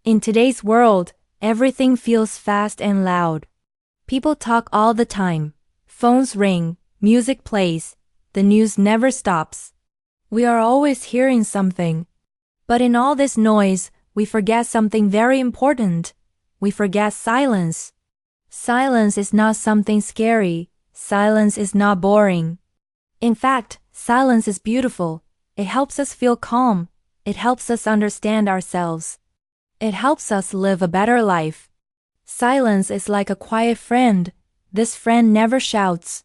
In today's world, everything feels fast and loud. People talk all the time. Phones ring, music plays, the news never stops. We are always hearing something. But in all this noise, we forget something very important. We forget silence. Silence is not something scary. Silence is not boring. In fact, silence is beautiful. It helps us feel calm. It helps us understand ourselves. It helps us live a better life. Silence is like a quiet friend. This friend never shouts.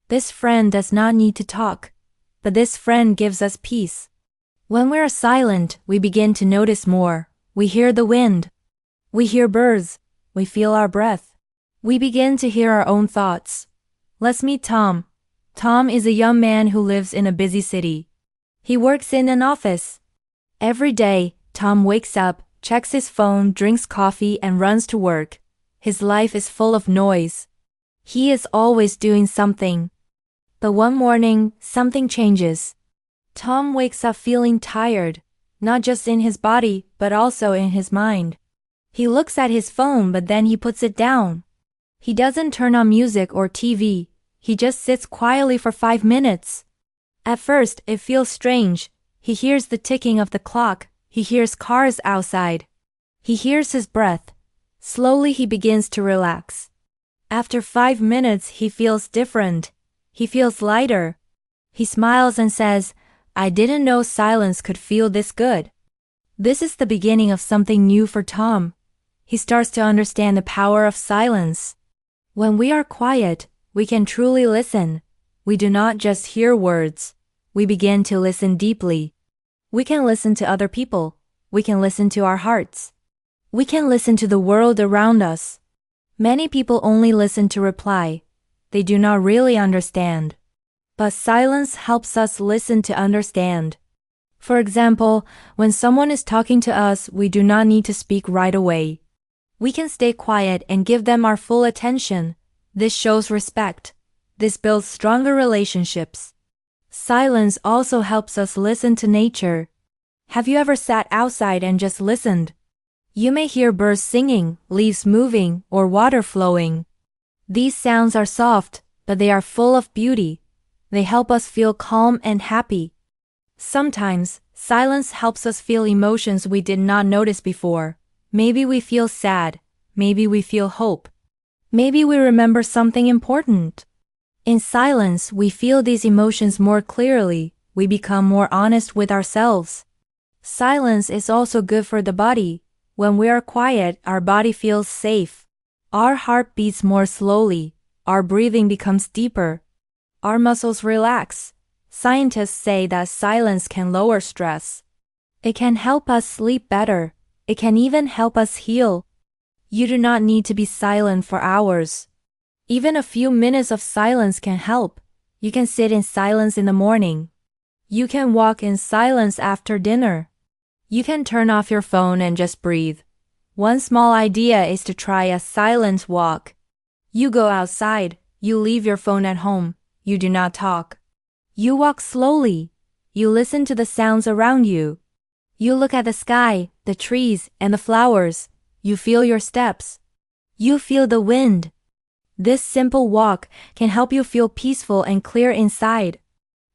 This friend does not need to talk. But this friend gives us peace. When we are silent, we begin to notice more. We hear the wind. We hear birds. We feel our breath. We begin to hear our own thoughts. Let's meet Tom. Tom is a young man who lives in a busy city. He works in an office. Every day, Tom wakes up, checks his phone, drinks coffee, and runs to work. His life is full of noise. He is always doing something. But one morning, something changes. Tom wakes up feeling tired, not just in his body, but also in his mind. He looks at his phone, but then he puts it down. He doesn't turn on music or TV. He just sits quietly for 5 minutes. At first, it feels strange. He hears the ticking of the clock. He hears cars outside. He hears his breath. Slowly he begins to relax. After 5 minutes, he feels different. He feels lighter. He smiles and says, "I didn't know silence could feel this good." This is the beginning of something new for Tom. He starts to understand the power of silence. When we are quiet, we can truly listen. We do not just hear words. We begin to listen deeply. We can listen to other people. We can listen to our hearts. We can listen to the world around us. Many people only listen to reply. They do not really understand. But silence helps us listen to understand. For example, when someone is talking to us, we do not need to speak right away. We can stay quiet and give them our full attention. This shows respect. This builds stronger relationships. Silence also helps us listen to nature. Have you ever sat outside and just listened? You may hear birds singing, leaves moving, or water flowing. These sounds are soft, but they are full of beauty. They help us feel calm and happy. Sometimes, silence helps us feel emotions we did not notice before. Maybe we feel sad. Maybe we feel hope. Maybe we remember something important. In silence, we feel these emotions more clearly. We become more honest with ourselves. Silence is also good for the body. When we are quiet, our body feels safe. Our heart beats more slowly. Our breathing becomes deeper. Our muscles relax. Scientists say that silence can lower stress. It can help us sleep better. It can even help us heal. You do not need to be silent for hours. Even a few minutes of silence can help. You can sit in silence in the morning. You can walk in silence after dinner. You can turn off your phone and just breathe. One small idea is to try a silent walk. You go outside. You leave your phone at home. You do not talk. You walk slowly. You listen to the sounds around you. You look at the sky, the trees, and the flowers. You feel your steps. You feel the wind. This simple walk can help you feel peaceful and clear inside.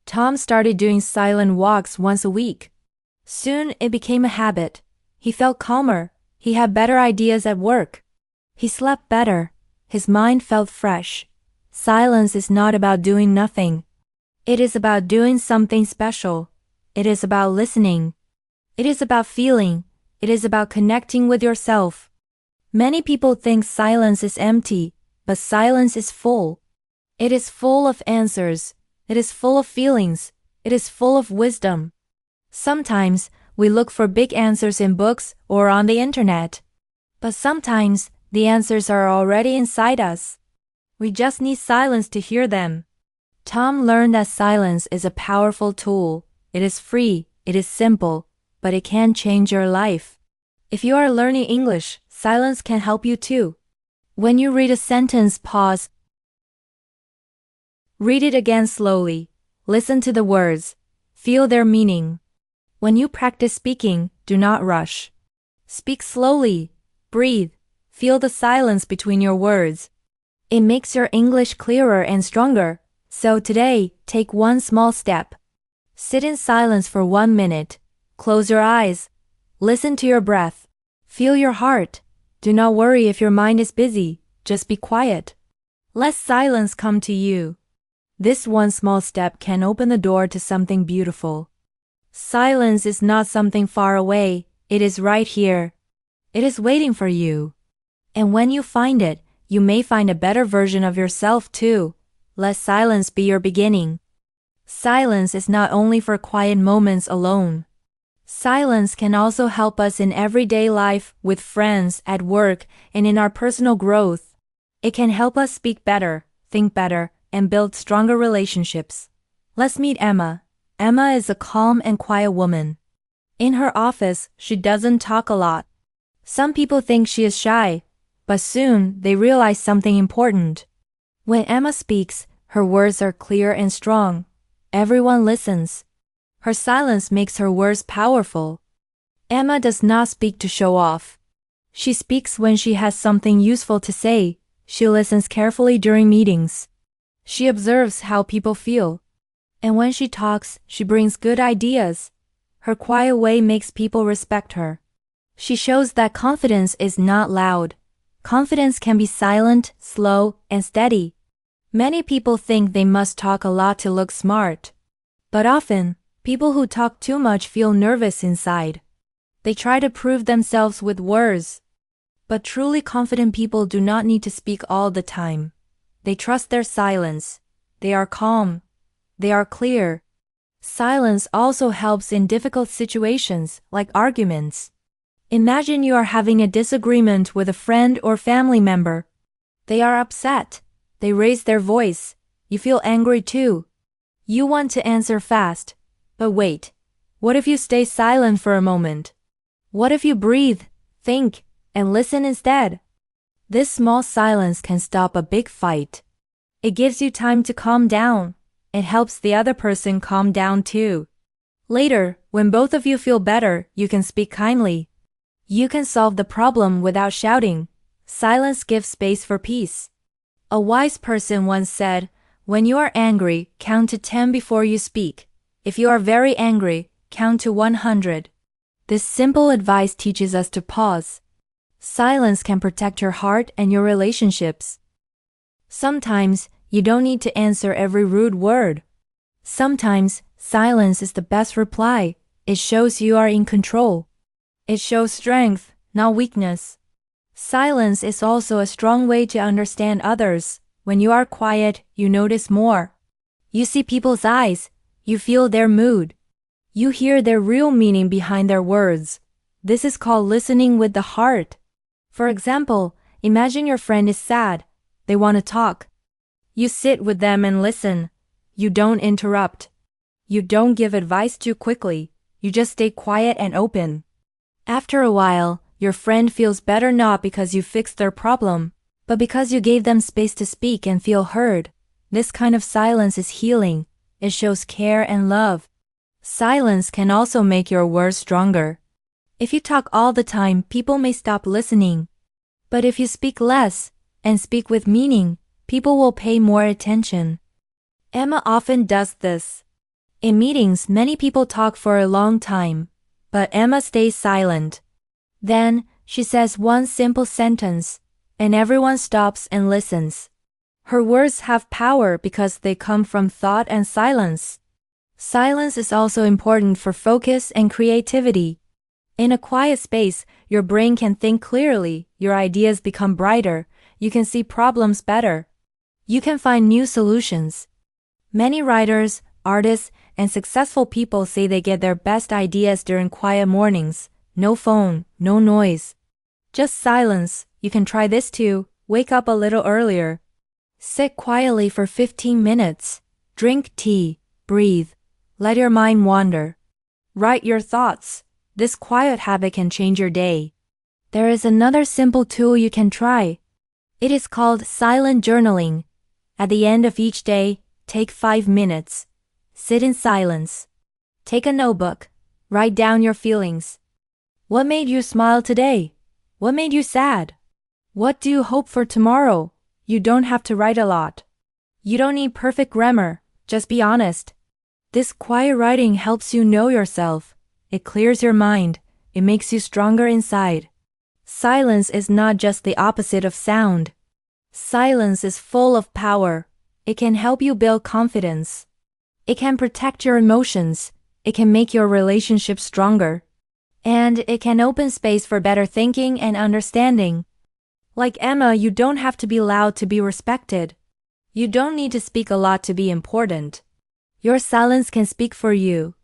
Tom started doing silent walks once a week. Soon it became a habit. He felt calmer. He had better ideas at work. He slept better. His mind felt fresh. Silence is not about doing nothing. It is about doing something special. It is about listening. It is about feeling. It is about connecting with yourself. Many people think silence is empty, but silence is full. It is full of answers. It is full of feelings. It is full of wisdom. Sometimes we look for big answers in books or on the internet. But sometimes the answers are already inside us. We just need silence to hear them. Tom learned that silence is a powerful tool. It is free, it is simple, but it can change your life. If you are learning English, silence can help you too. When you read a sentence, pause. Read it again slowly. Listen to the words. Feel their meaning. When you practice speaking, do not rush. Speak slowly. Breathe. Feel the silence between your words. It makes your English clearer and stronger. So today, take one small step. Sit in silence for 1 minute. Close your eyes. Listen to your breath. Feel your heart. Do not worry if your mind is busy. Just be quiet. Let silence come to you. This one small step can open the door to something beautiful. Silence is not something far away. It is right here. It is waiting for you. And when you find it, you may find a better version of yourself too. Let silence be your beginning. Silence is not only for quiet moments alone. Silence can also help us in everyday life, with friends, at work, and in our personal growth. It can help us speak better, think better, and build stronger relationships. Let's meet Emma. Emma is a calm and quiet woman. In her office, she doesn't talk a lot. Some people think she is shy, but soon they realize something important. When Emma speaks, her words are clear and strong. Everyone listens. Her silence makes her words powerful. Emma does not speak to show off. She speaks when she has something useful to say. She listens carefully during meetings. She observes how people feel. And when she talks, she brings good ideas. Her quiet way makes people respect her. She shows that confidence is not loud. Confidence can be silent, slow, and steady. Many people think they must talk a lot to look smart. But often, people who talk too much feel nervous inside. They try to prove themselves with words. But truly confident people do not need to speak all the time. They trust their silence. They are calm. They are clear. Silence also helps in difficult situations, like arguments. Imagine you are having a disagreement with a friend or family member. They are upset. They raise their voice. You feel angry too. You want to answer fast. But wait. What if you stay silent for a moment? What if you breathe, think, and listen instead? This small silence can stop a big fight. It gives you time to calm down. It helps the other person calm down too. Later, when both of you feel better, you can speak kindly. You can solve the problem without shouting. Silence gives space for peace. A wise person once said, "When you are angry, count to 10 before you speak. If you are very angry, count to 100. This simple advice teaches us to pause. Silence can protect your heart and your relationships. Sometimes, you don't need to answer every rude word. Sometimes, silence is the best reply. It shows you are in control. It shows strength, not weakness. Silence is also a strong way to understand others. When you are quiet, you notice more. You see people's eyes. You feel their mood. You hear their real meaning behind their words. This is called listening with the heart. For example, imagine your friend is sad. They want to talk. You sit with them and listen. You don't interrupt. You don't give advice too quickly. You just stay quiet and open. After a while, your friend feels better not because you fixed their problem, but because you gave them space to speak and feel heard. This kind of silence is healing. It shows care and love. Silence can also make your words stronger. If you talk all the time, people may stop listening. But if you speak less, and speak with meaning, people will pay more attention. Emma often does this. In meetings, many people talk for a long time, but Emma stays silent. Then, she says one simple sentence, and everyone stops and listens. Her words have power because they come from thought and silence. Silence is also important for focus and creativity. In a quiet space, your brain can think clearly, your ideas become brighter, you can see problems better. You can find new solutions. Many writers, artists, and successful people say they get their best ideas during quiet mornings. No phone, no noise. Just silence. You can try this too. Wake up a little earlier. Sit quietly for 15 minutes. Drink tea. Breathe. Let your mind wander. Write your thoughts. This quiet habit can change your day. There is another simple tool you can try. It is called silent journaling. At the end of each day, take 5 minutes. Sit in silence. Take a notebook. Write down your feelings. What made you smile today? What made you sad? What do you hope for tomorrow? You don't have to write a lot. You don't need perfect grammar, just be honest. This quiet writing helps you know yourself. It clears your mind. It makes you stronger inside. Silence is not just the opposite of sound. Silence is full of power. It can help you build confidence. It can protect your emotions. It can make your relationship stronger. And it can open space for better thinking and understanding. Like Emma, you don't have to be loud to be respected. You don't need to speak a lot to be important. Your silence can speak for you.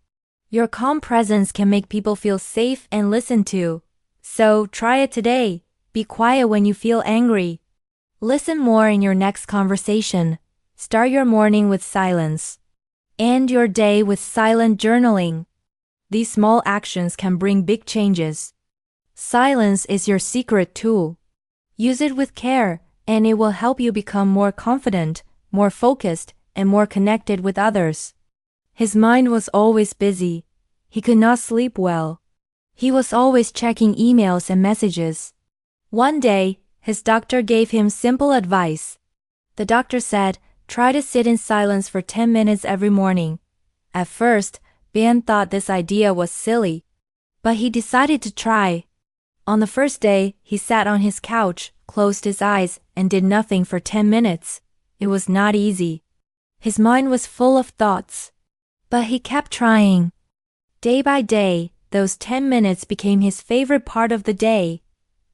Your calm presence can make people feel safe and listened to. So try it today. Be quiet when you feel angry. Listen more in your next conversation. Start your morning with silence. End your day with silent journaling. These small actions can bring big changes. Silence is your secret tool. Use it with care, and it will help you become more confident, more focused, and more connected with others. His mind was always busy. He could not sleep well. He was always checking emails and messages. One day, his doctor gave him simple advice. The doctor said, try to sit in silence for 10 minutes every morning. At first, Ben thought this idea was silly, but he decided to try. On the first day, he sat on his couch, closed his eyes, and did nothing for 10 minutes. It was not easy. His mind was full of thoughts. But he kept trying. Day by day, those 10 minutes became his favorite part of the day.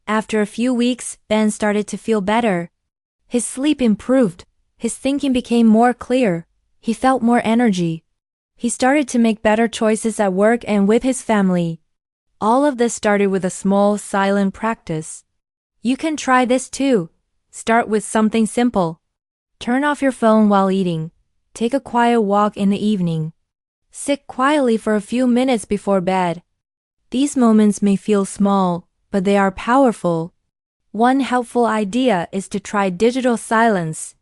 After a few weeks, Ben started to feel better. His sleep improved. His thinking became more clear. He felt more energy. He started to make better choices at work and with his family. All of this started with a small, silent practice. You can try this too. Start with something simple. Turn off your phone while eating. Take a quiet walk in the evening. Sit quietly for a few minutes before bed. These moments may feel small, but they are powerful. One helpful idea is to try digital silence.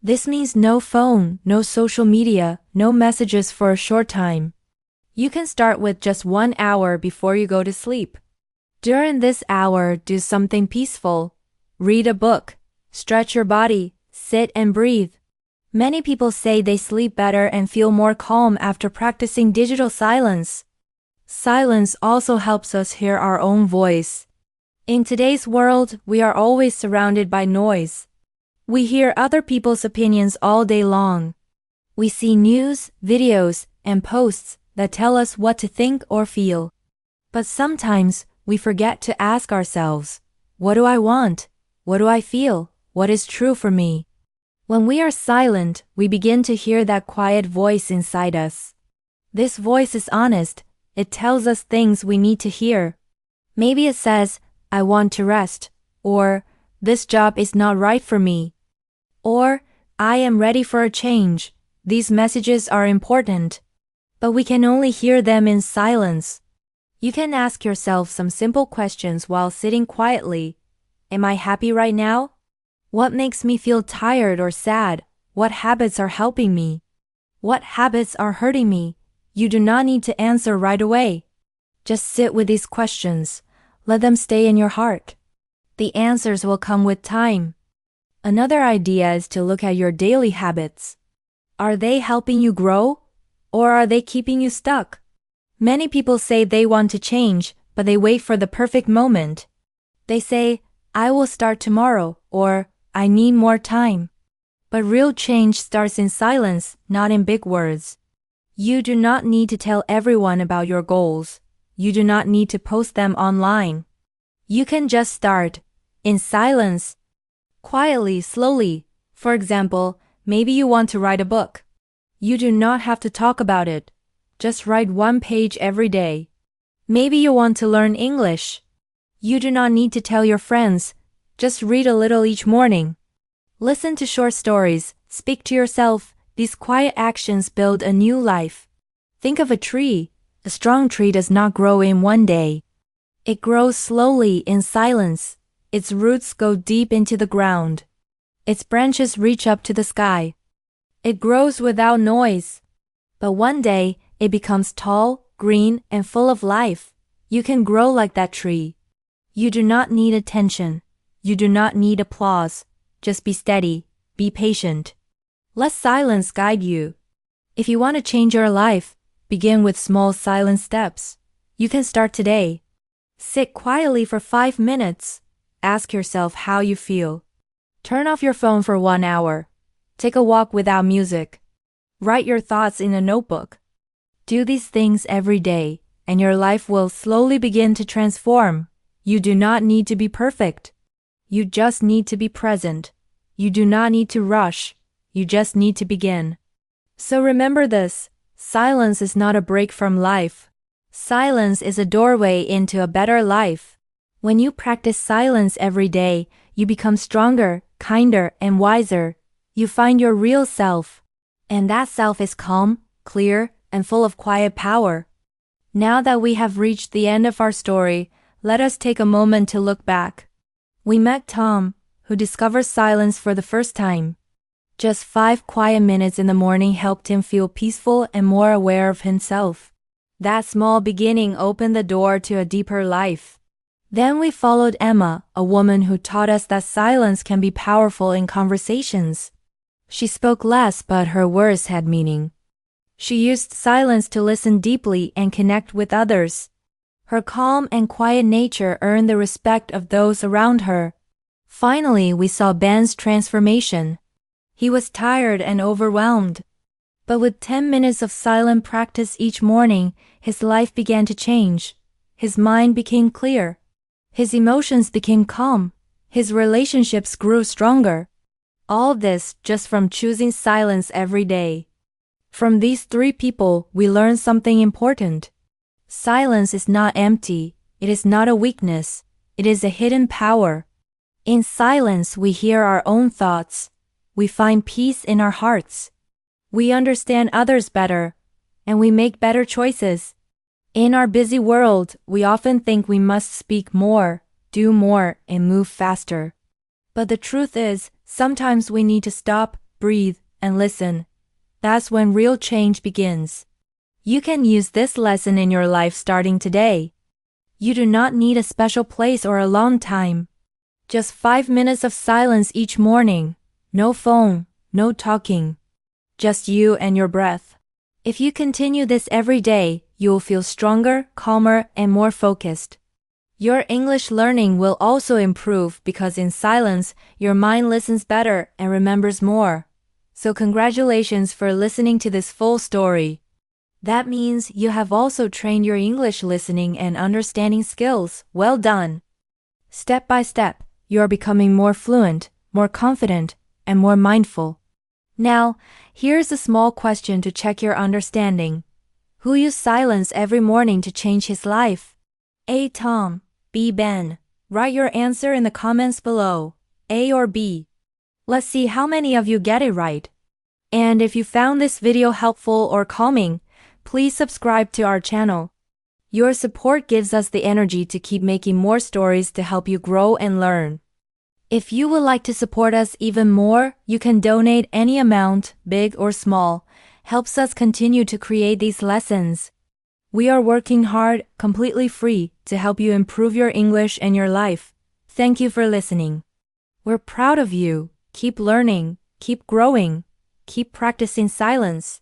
This means no phone, no social media, no messages for a short time. You can start with just 1 hour before you go to sleep. During this hour, do something peaceful. Read a book. Stretch your body. Sit and breathe. Many people say they sleep better and feel more calm after practicing digital silence. Silence also helps us hear our own voice. In today's world, we are always surrounded by noise. We hear other people's opinions all day long. We see news, videos, and posts that tell us what to think or feel. But sometimes, we forget to ask ourselves, what do I want? What do I feel? What is true for me? When we are silent, we begin to hear that quiet voice inside us. This voice is honest. It tells us things we need to hear. Maybe it says, I want to rest, or this job is not right for me, or I am ready for a change. These messages are important, but we can only hear them in silence. You can ask yourself some simple questions while sitting quietly. Am I happy right now? What makes me feel tired or sad? What habits are helping me? What habits are hurting me? You do not need to answer right away. Just sit with these questions. Let them stay in your heart. The answers will come with time. Another idea is to look at your daily habits. Are they helping you grow? Or are they keeping you stuck? Many people say they want to change, but they wait for the perfect moment. They say, I will start tomorrow, or I need more time. But real change starts in silence, not in big words. You do not need to tell everyone about your goals. You do not need to post them online. You can just start, in silence, quietly, slowly. For example, maybe you want to write a book. You do not have to talk about it. Just write 1 page every day. Maybe you want to learn English. You do not need to tell your friends. Just read a little each morning. Listen to short stories. Speak to yourself. These quiet actions build a new life. Think of a tree. A strong tree does not grow in one day. It grows slowly in silence. Its roots go deep into the ground. Its branches reach up to the sky. It grows without noise. But one day, it becomes tall, green, and full of life. You can grow like that tree. You do not need attention. You do not need applause. Just be steady, be patient. Let silence guide you. If you want to change your life, begin with small silent steps. You can start today. Sit quietly for 5 minutes. Ask yourself how you feel. Turn off your phone for 1 hour. Take a walk without music. Write your thoughts in a notebook. Do these things every day, and your life will slowly begin to transform. You do not need to be perfect. You just need to be present. You do not need to rush. You just need to begin. So remember this, silence is not a break from life. Silence is a doorway into a better life. When you practice silence every day, you become stronger, kinder, and wiser. You find your real self. And that self is calm, clear, and full of quiet power. Now that we have reached the end of our story, let us take a moment to look back. We met Tom, who discovered silence for the first time. Just 5 quiet minutes in the morning helped him feel peaceful and more aware of himself. That small beginning opened the door to a deeper life. Then we followed Emma, a woman who taught us that silence can be powerful in conversations. She spoke less, but her words had meaning. She used silence to listen deeply and connect with others. Her calm and quiet nature earned the respect of those around her. Finally, we saw Ben's transformation. He was tired and overwhelmed. But with 10 minutes of silent practice each morning, his life began to change. His mind became clear. His emotions became calm. His relationships grew stronger. All this just from choosing silence every day. From these 3 people, we learn something important. Silence is not empty. It is not a weakness. It is a hidden power. In silence, we hear our own thoughts. We find peace in our hearts. We understand others better, and we make better choices. In our busy world, we often think we must speak more, do more, and move faster. But the truth is, sometimes we need to stop, breathe, and listen. That's when real change begins. You can use this lesson in your life starting today. You do not need a special place or a long time. Just 5 minutes of silence each morning. No phone, no talking. Just you and your breath. If you continue this every day, you will feel stronger, calmer, and more focused. Your English learning will also improve because in silence, your mind listens better and remembers more. So congratulations for listening to this full story. That means you have also trained your English listening and understanding skills. Well done. Step by step, you are becoming more fluent, more confident, and more mindful. Now, here's a small question to check your understanding. Who used silence every morning to change his life? A. Tom. B. Ben. Write your answer in the comments below. A or B. Let's see how many of you get it right. And if you found this video helpful or calming, please subscribe to our channel. Your support gives us the energy to keep making more stories to help you grow and learn. If you would like to support us even more, you can donate any amount, big or small. Helps us continue to create these lessons. We are working hard, completely free, to help you improve your English and your life. Thank you for listening. We're proud of you. Keep learning, keep growing, keep practicing silence.